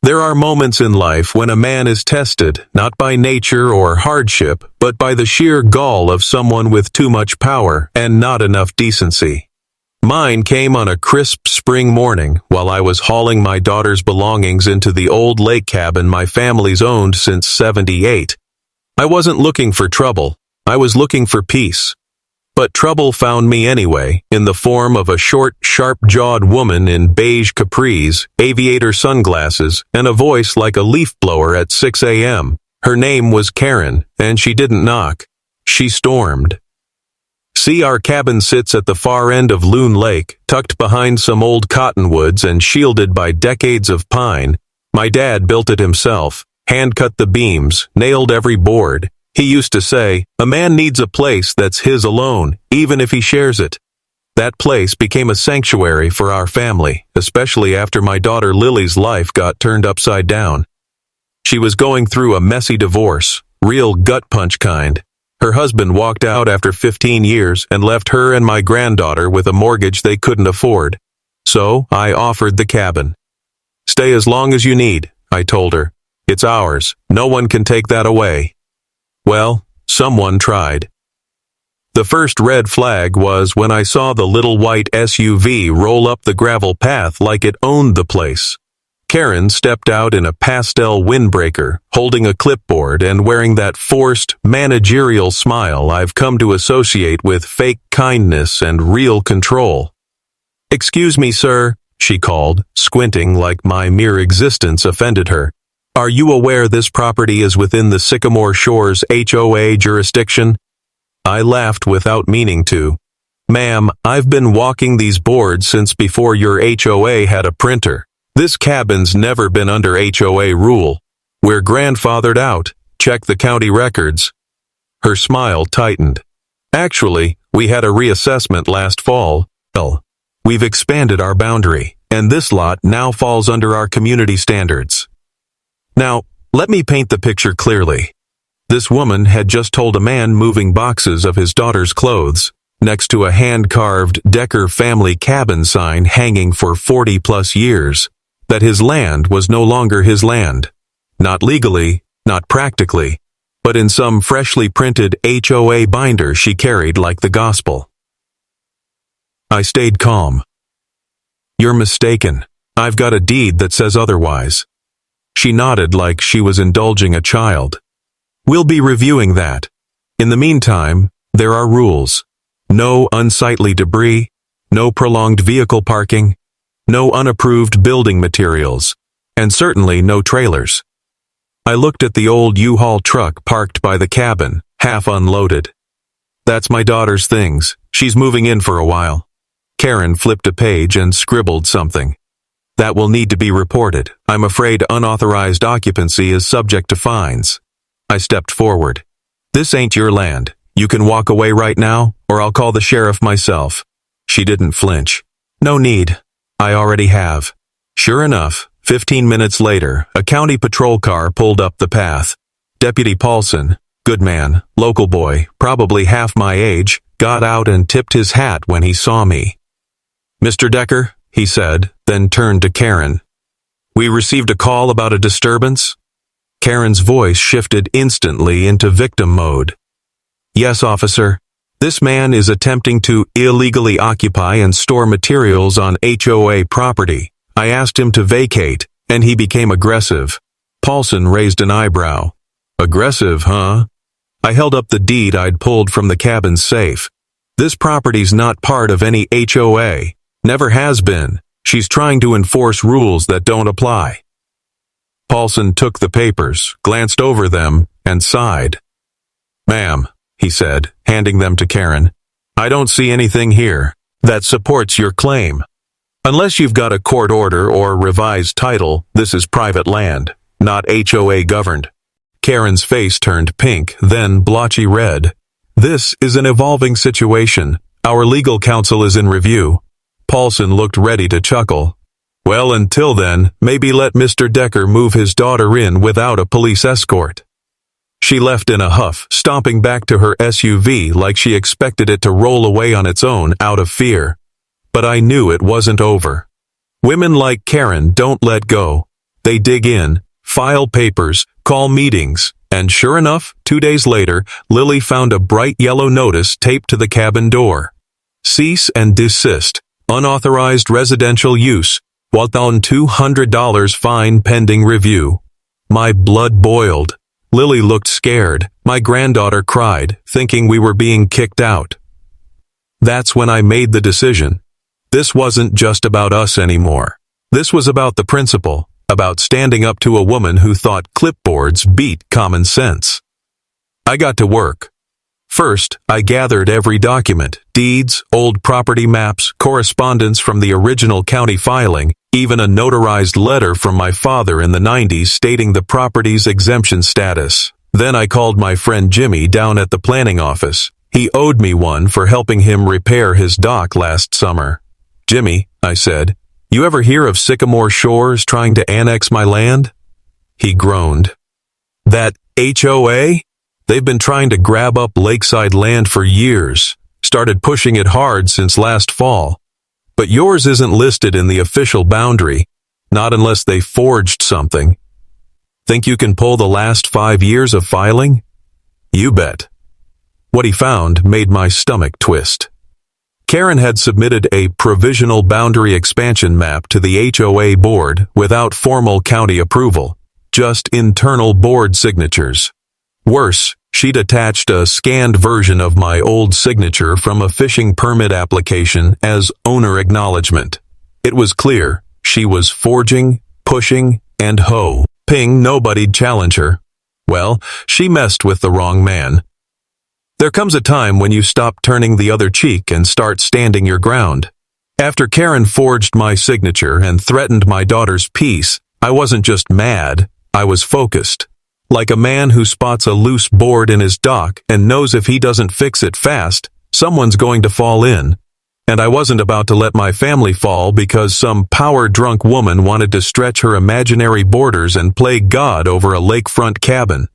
There are moments in life when a man is tested, not by nature or hardship, but by the sheer gall of someone with too much power and not enough decency. Mine came on a crisp spring morning while I was hauling my daughter's belongings into the old lake cabin my family's owned since '78. I wasn't looking for trouble, I was looking for peace. But trouble found me anyway, in the form of a short, sharp-jawed woman in beige capris, aviator sunglasses, and a voice like a leaf blower at 6 a.m. Her name was Karen, and she didn't knock. She stormed. See, our cabin sits at the far end of Loon Lake, tucked behind some old cottonwoods and shielded by decades of pine. My dad built it himself, hand-cut the beams, nailed every board. He used to say, a man needs a place that's his alone, even if he shares it. That place became a sanctuary for our family, especially after my daughter Lily's life got turned upside down. She was going through a messy divorce, real gut-punch kind. Her husband walked out after 15 years and left her and my granddaughter with a mortgage they couldn't afford. So I offered the cabin. Stay as long as you need, I told her. It's ours. No one can take that away. Well, someone tried. The first red flag was when I saw the little white SUV roll up the gravel path like it owned the place. Karen stepped out in a pastel windbreaker, holding a clipboard and wearing that forced, managerial smile I've come to associate with fake kindness and real control. "Excuse me, sir," she called, squinting like my mere existence offended her. "Are you aware this property is within the Sycamore Shores HOA jurisdiction?" I laughed without meaning to. "Ma'am, I've been walking these boards since before your HOA had a printer. This cabin's never been under HOA rule. We're grandfathered out. Check the county records." Her smile tightened. "Actually, we had a reassessment last fall. Well, we've expanded our boundary, and this lot now falls under our community standards." Now, let me paint the picture clearly. This woman had just told a man moving boxes of his daughter's clothes, next to a hand-carved Decker family cabin sign hanging for 40-plus years, that his land was no longer his land. Not legally, not practically, but in some freshly printed HOA binder she carried like the gospel. I stayed calm. "You're mistaken. I've got a deed that says otherwise." She nodded like she was indulging a child. "We'll be reviewing that. In the meantime, there are rules. No unsightly debris, no prolonged vehicle parking, no unapproved building materials, and certainly no trailers." I looked at the old U-Haul truck parked by the cabin, half unloaded. "That's my daughter's things. She's moving in for a while." Karen flipped a page and scribbled something. "That will need to be reported. I'm afraid unauthorized occupancy is subject to fines." I stepped forward. "This ain't your land. You can walk away right now, or I'll call the sheriff myself." She didn't flinch. "No need. I already have." Sure enough, 15 minutes later, a county patrol car pulled up the path. Deputy Paulson, good man, local boy, probably half my age, got out and tipped his hat when he saw me. "Mr. Decker," he said, then turned to Karen. "We received a call about a disturbance?" Karen's voice shifted instantly into victim mode. "Yes, officer. This man is attempting to illegally occupy and store materials on HOA property. I asked him to vacate, and he became aggressive." Paulson raised an eyebrow. "Aggressive, huh?" I held up the deed I'd pulled from the cabin's safe. "This property's not part of any HOA. Never has been. She's trying to enforce rules that don't apply." Paulson took the papers, glanced over them, and sighed. "Ma'am," he said, handing them to Karen, "I don't see anything here that supports your claim. Unless you've got a court order or revised title, this is private land, not HOA governed." Karen's face turned pink, then blotchy red. "This is an evolving situation. Our legal counsel is in review." Paulson looked ready to chuckle. "Well, until then, maybe let Mr. Decker move his daughter in without a police escort." She left in a huff, stomping back to her SUV like she expected it to roll away on its own out of fear. But I knew it wasn't over. Women like Karen don't let go. They dig in, file papers, call meetings, and sure enough, 2 days later, Lily found a bright yellow notice taped to the cabin door. Cease and desist. Unauthorized residential use. $1,200 fine pending review. My blood boiled. Lily looked scared. My granddaughter cried, thinking we were being kicked out. That's when I made the decision. This wasn't just about us anymore. This was about the principal, about standing up to a woman who thought clipboards beat common sense. I got to work. First, I gathered every document, deeds, old property maps, correspondence from the original county filing, even a notarized letter from my father in the 90s stating the property's exemption status. Then I called my friend Jimmy down at the planning office. He owed me one for helping him repair his dock last summer. Jimmy, I said, you ever hear of Sycamore Shores trying to annex my land? He groaned. That HOA? They've been trying to grab up lakeside land for years, started pushing it hard since last fall. But yours isn't listed in the official boundary, not unless they forged something. Think you can pull the last 5 years of filing? You bet. What he found made my stomach twist. Karen had submitted a provisional boundary expansion map to the HOA board without formal county approval, just internal board signatures. Worse, she'd attached a scanned version of my old signature from a fishing permit application as owner acknowledgement. It was clear she was forging, pushing, and hoping nobody'd challenge her. Well, she messed with the wrong man. There comes a time when you stop turning the other cheek and start standing your ground. After Karen forged my signature and threatened my daughter's peace, I wasn't just mad, I was focused. Like a man who spots a loose board in his dock and knows if he doesn't fix it fast, someone's going to fall in. And I wasn't about to let my family fall because some power-drunk woman wanted to stretch her imaginary borders and play God over a lakefront cabin.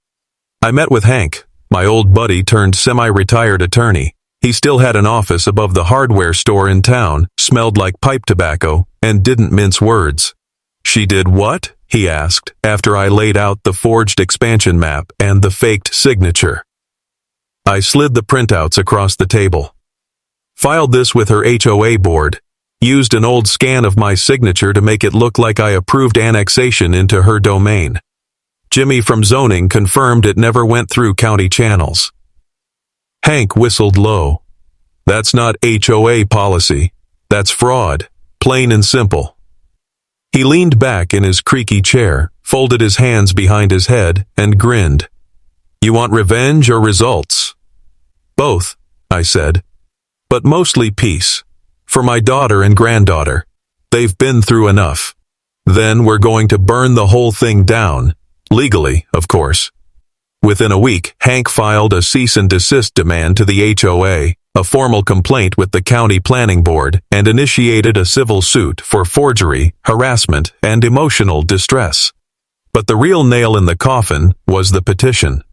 I met with Hank, my old buddy turned semi-retired attorney. He still had an office above the hardware store in town, smelled like pipe tobacco, and didn't mince words. She did what? He asked, after I laid out the forged expansion map and the faked signature. I slid the printouts across the table. Filed this with her HOA board. Used an old scan of my signature to make it look like I approved annexation into her domain. Jimmy from zoning confirmed it never went through county channels. Hank whistled low. That's not HOA policy. That's fraud. Plain and simple. He leaned back in his creaky chair, folded his hands behind his head, and grinned. You want revenge or results? Both, I said. But mostly peace. For my daughter and granddaughter. They've been through enough. Then we're going to burn the whole thing down. Legally, of course. Within a week, Hank filed a cease and desist demand to the HOA, a formal complaint with the county planning board, and initiated a civil suit for forgery, harassment, and emotional distress. But the real nail in the coffin was the petition.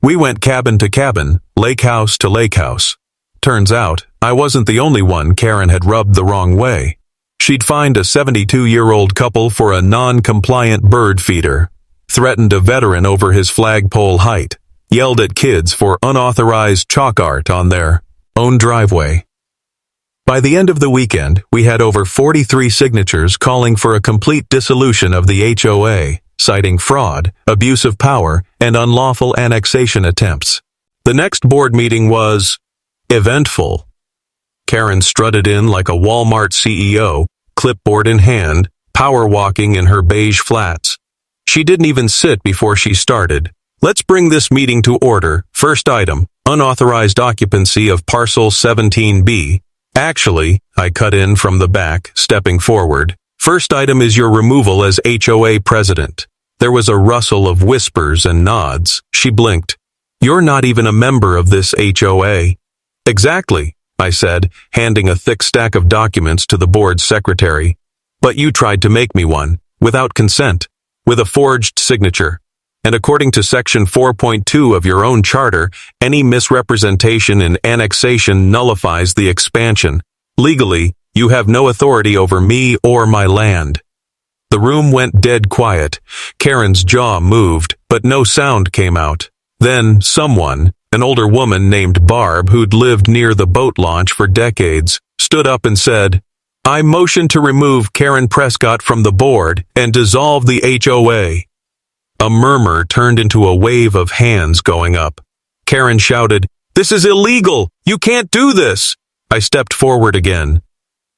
We went cabin to cabin, lake house to lake house. Turns out, I wasn't the only one Karen had rubbed the wrong way. She'd fined a 72-year-old couple for a non-compliant bird feeder, threatened a veteran over his flagpole height, yelled at kids for unauthorized chalk art on their own driveway. By the end of the weekend, we had over 43 signatures calling for a complete dissolution of the HOA, citing fraud, abuse of power, and unlawful annexation attempts. The next board meeting was eventful. Karen strutted in like a Walmart CEO, clipboard in hand, power walking in her beige flats. She didn't even sit before she started. Let's bring this meeting to order. First item, unauthorized occupancy of parcel 17B. Actually, I cut in from the back, stepping forward. First item is your removal as HOA president. There was a rustle of whispers and nods. She blinked. You're not even a member of this HOA. Exactly, I said, handing a thick stack of documents to the board's secretary. But you tried to make me one, without consent, with a forged signature. And according to Section 4.2 of your own charter, any misrepresentation in annexation nullifies the expansion. Legally, you have no authority over me or my land. The room went dead quiet. Karen's jaw moved, but no sound came out. Then someone, an older woman named Barb who'd lived near the boat launch for decades, stood up and said, "I motion to remove Karen Prescott from the board and dissolve the HOA." A murmur turned into a wave of hands going up. Karen shouted, "This is illegal! You can't do this!" I stepped forward again.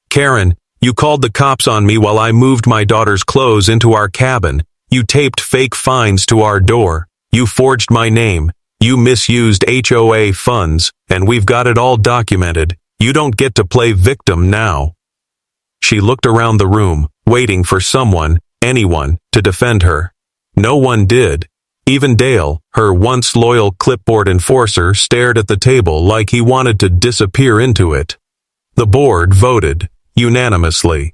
"Karen, you called the cops on me while I moved my daughter's clothes into our cabin. You taped fake fines to our door. You forged my name. You misused HOA funds, and we've got it all documented. You don't get to play victim now." She looked around the room, waiting for someone, anyone, to defend her. No one did. Even Dale, her once loyal clipboard enforcer, stared at the table like he wanted to disappear into it. The board voted, unanimously.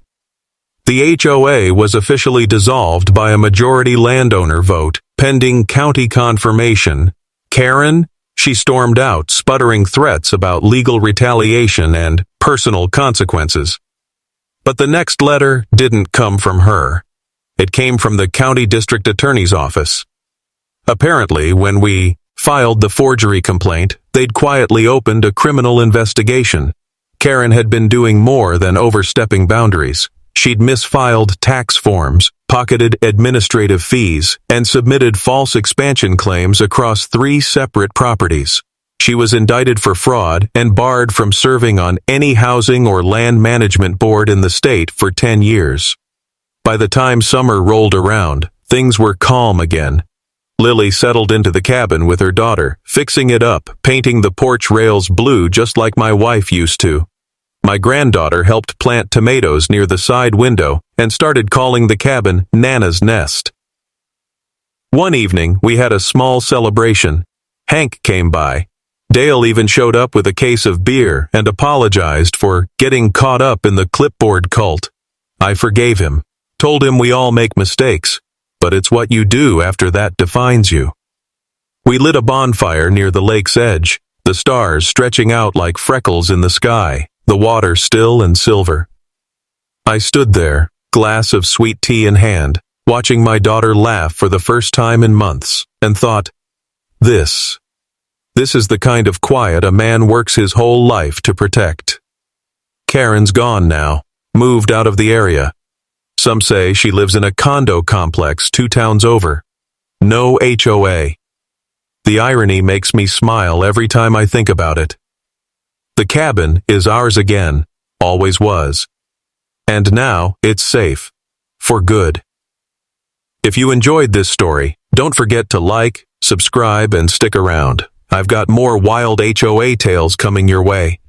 The HOA was officially dissolved by a majority landowner vote, pending county confirmation. Karen? She stormed out, sputtering threats about legal retaliation and personal consequences. But the next letter didn't come from her. It came from the county district attorney's office. Apparently, when we filed the forgery complaint, they'd quietly opened a criminal investigation. Karen had been doing more than overstepping boundaries. She'd misfiled tax forms, pocketed administrative fees, and submitted false expansion claims across 3 separate properties. She was indicted for fraud and barred from serving on any housing or land management board in the state for 10 years. By the time summer rolled around, things were calm again. Lily settled into the cabin with her daughter, fixing it up, painting the porch rails blue just like my wife used to. My granddaughter helped plant tomatoes near the side window and started calling the cabin Nana's Nest. One evening, we had a small celebration. Hank came by. Dale even showed up with a case of beer and apologized for getting caught up in the clipboard cult. I forgave him, told him we all make mistakes, but it's what you do after that defines you. We lit a bonfire near the lake's edge, the stars stretching out like freckles in the sky, the water still and silver. I stood there, glass of sweet tea in hand, watching my daughter laugh for the first time in months, and thought, This is the kind of quiet a man works his whole life to protect. Karen's gone now, moved out of the area. Some say she lives in a condo complex 2 towns over. No HOA. The irony makes me smile every time I think about it. The cabin is ours again, always was. And now it's safe. For good. If you enjoyed this story, don't forget to like, subscribe, and stick around. I've got more wild HOA tales coming your way.